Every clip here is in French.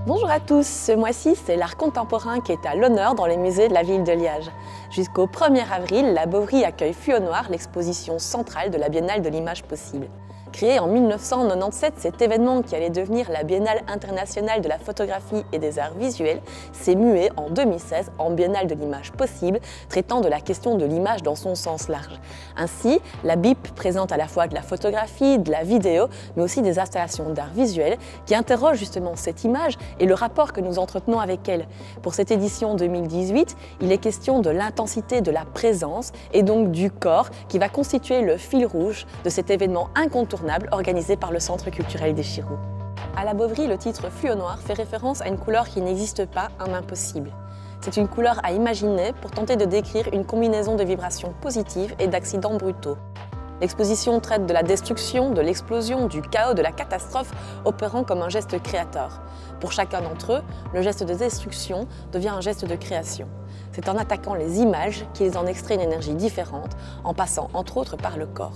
Bonjour à tous, ce mois-ci c'est l'art contemporain qui est à l'honneur dans les musées de la ville de Liège. Jusqu'au 1er avril, la Bovry accueille Fuyaux Noir, l'exposition centrale de la Biennale de l'image possible. Créé en 1997, cet événement qui allait devenir la Biennale internationale de la photographie et des arts visuels s'est mué en 2016 en Biennale de l'image possible, traitant de la question de l'image dans son sens large. Ainsi, la BIP présente à la fois de la photographie, de la vidéo, mais aussi des installations d'art visuel qui interrogent justement cette image et le rapport que nous entretenons avec elle. Pour cette édition 2018, il est question de l'intensité de la présence et donc du corps qui va constituer le fil rouge de cet événement incontournable organisé par le Centre culturel des Chirous. À la Bovry, le titre Fuyaux Noir fait référence à une couleur qui n'existe pas, un impossible. C'est une couleur à imaginer pour tenter de décrire une combinaison de vibrations positives et d'accidents brutaux. L'exposition traite de la destruction, de l'explosion, du chaos, de la catastrophe, opérant comme un geste créateur. Pour chacun d'entre eux, le geste de destruction devient un geste de création. C'est en attaquant les images qu'ils en extraient une énergie différente, en passant entre autres par le corps.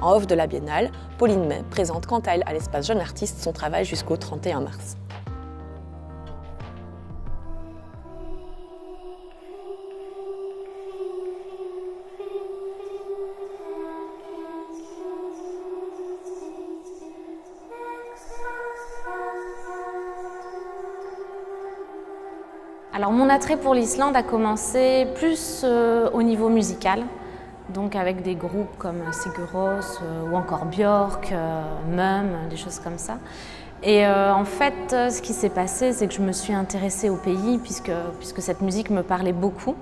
En off de la Biennale, Pauline May présente quant à elle à l'espace Jeune Artiste son travail jusqu'au 31 mars. Alors mon attrait pour l'Islande a commencé plus au niveau musical, donc avec des groupes comme Sigur Rós ou encore Björk, Mum, des choses comme ça. Et en fait, ce qui s'est passé, c'est que je me suis intéressée au pays puisque cette musique me parlait beaucoup.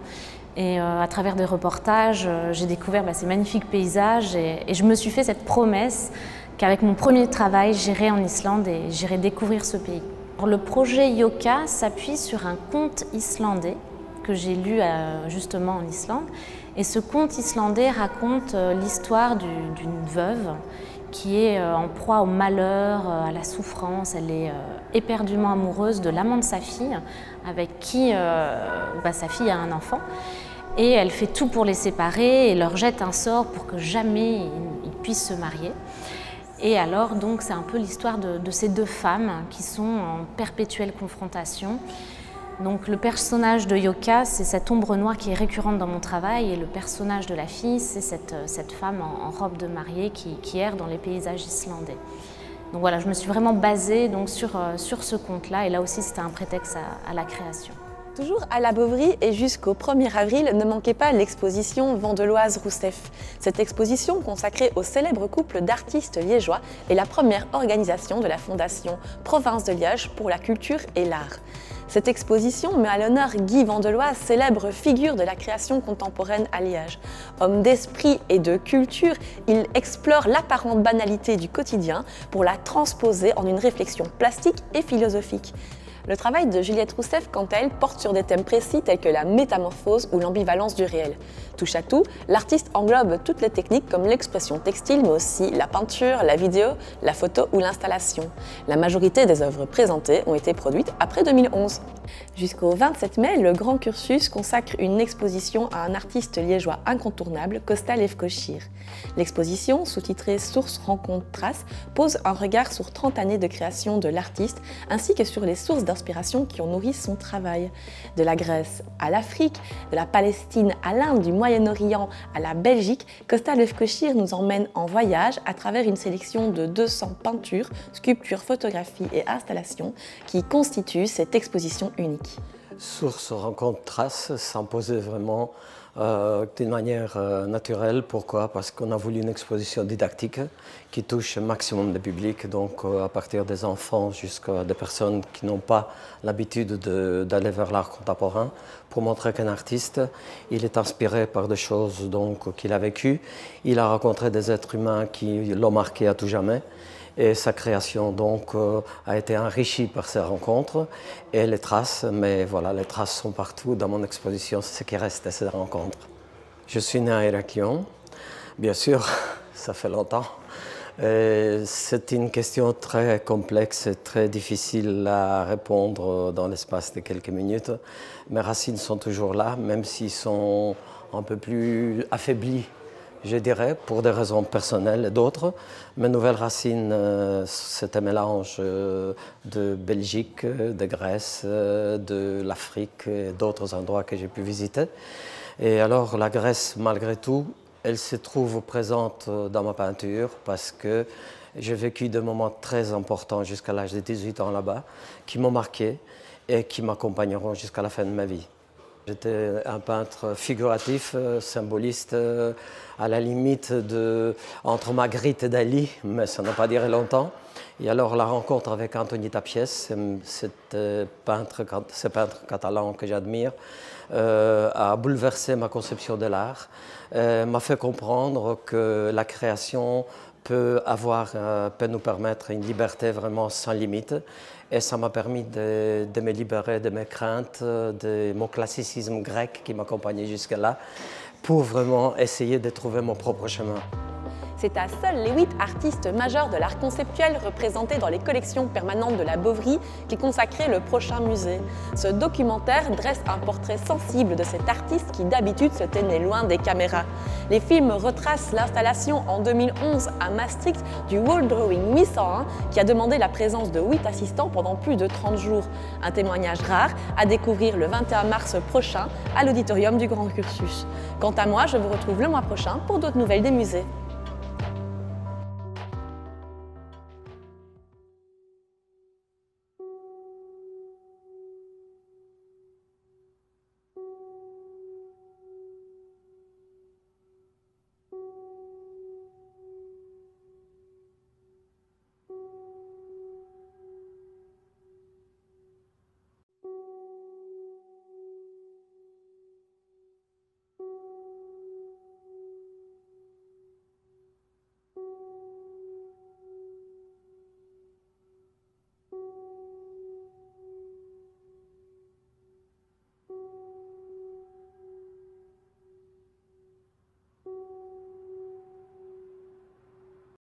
Et à travers des reportages, j'ai découvert ces magnifiques paysages et je me suis fait cette promesse qu'avec mon premier travail, j'irai en Islande et j'irai découvrir ce pays. Le projet Yoka s'appuie sur un conte islandais que j'ai lu justement en Islande. Et ce conte islandais raconte l'histoire d'une veuve qui est en proie au malheur, à la souffrance. Elle est éperdument amoureuse de l'amant de sa fille, avec qui sa fille a un enfant. Et elle fait tout pour les séparer et leur jette un sort pour que jamais ils puissent se marier. Et alors, donc, c'est un peu l'histoire de ces deux femmes qui sont en perpétuelle confrontation. Donc, le personnage de Yoka, c'est cette ombre noire qui est récurrente dans mon travail, et le personnage de la fille, c'est cette femme en robe de mariée qui erre dans les paysages islandais. Donc voilà, je me suis vraiment basée donc, sur ce conte-là, et là aussi, c'était un prétexte à la création. Toujours à la Bovry et jusqu'au 1er avril, ne manquez pas l'exposition Vandeloise-Rousseff. Cette exposition consacrée au célèbre couple d'artistes liégeois est la première organisation de la Fondation Province de Liège pour la culture et l'art. Cette exposition met à l'honneur Guy Vandeloise, célèbre figure de la création contemporaine à Liège. Homme d'esprit et de culture, il explore l'apparente banalité du quotidien pour la transposer en une réflexion plastique et philosophique. Le travail de Juliette Rousseff, quant à elle, porte sur des thèmes précis tels que la métamorphose ou l'ambivalence du réel. Touche à tout, l'artiste englobe toutes les techniques comme l'expression textile, mais aussi la peinture, la vidéo, la photo ou l'installation. La majorité des œuvres présentées ont été produites après 2011. Jusqu'au 27 mai, le Grand Cursus consacre une exposition à un artiste liégeois incontournable, Kosta Levkoshir. L'exposition, sous-titrée Sources, rencontres, traces, pose un regard sur 30 années de création de l'artiste, ainsi que sur les sources d'inspiration qui ont nourri son travail. De la Grèce à l'Afrique, de la Palestine à l'Inde, du Moyen-Orient à la Belgique, Kosta Levkoshir nous emmène en voyage à travers une sélection de 200 peintures, sculptures, photographies et installations qui constituent cette exposition unique. Sources, rencontres, traces s'imposait vraiment d'une manière naturelle. Pourquoi? Parce qu'on a voulu une exposition didactique qui touche un maximum de public, donc à partir des enfants jusqu'à des personnes qui n'ont pas l'habitude d'aller vers l'art contemporain, pour montrer qu'un artiste, il est inspiré par des choses qu'il a vécues. Il a rencontré des êtres humains qui l'ont marqué à tout jamais. Et sa création a été enrichie par ces rencontres et les traces, mais voilà, les traces sont partout dans mon exposition, c'est ce qui reste de ces rencontres. Je suis né à Héraclion, bien sûr, ça fait longtemps. C'est une question très complexe et très difficile à répondre dans l'espace de quelques minutes. Mes racines sont toujours là, même s'ils sont un peu plus affaiblis je dirais, pour des raisons personnelles et d'autres. Mes nouvelles racines, c'est un mélange de Belgique, de Grèce, de l'Afrique et d'autres endroits que j'ai pu visiter. Et alors la Grèce, malgré tout, elle se trouve présente dans ma peinture parce que j'ai vécu des moments très importants jusqu'à l'âge de 18 ans là-bas, qui m'ont marqué et qui m'accompagneront jusqu'à la fin de ma vie. J'étais un peintre figuratif, symboliste, à la limite entre Magritte et Dali, mais ça n'a pas duré longtemps. Et alors la rencontre avec Antoni Tàpies, ce peintre catalan que j'admire, a bouleversé ma conception de l'art, m'a fait comprendre que la création peut nous permettre une liberté vraiment sans limite. Et ça m'a permis de me libérer de mes craintes, de mon classicisme grec qui m'accompagnait jusque-là, pour vraiment essayer de trouver mon propre chemin. C'est à seuls les 8 artistes majeurs de l'art conceptuel représentés dans les collections permanentes de la Boveri qui consacrait le prochain musée. Ce documentaire dresse un portrait sensible de cet artiste qui d'habitude se tenait loin des caméras. Les films retracent l'installation en 2011 à Maastricht du Wall Drawing 801 qui a demandé la présence de 8 assistants pendant plus de 30 jours. Un témoignage rare à découvrir le 21 mars prochain à l'auditorium du Grand Cursus. Quant à moi, je vous retrouve le mois prochain pour d'autres nouvelles des musées.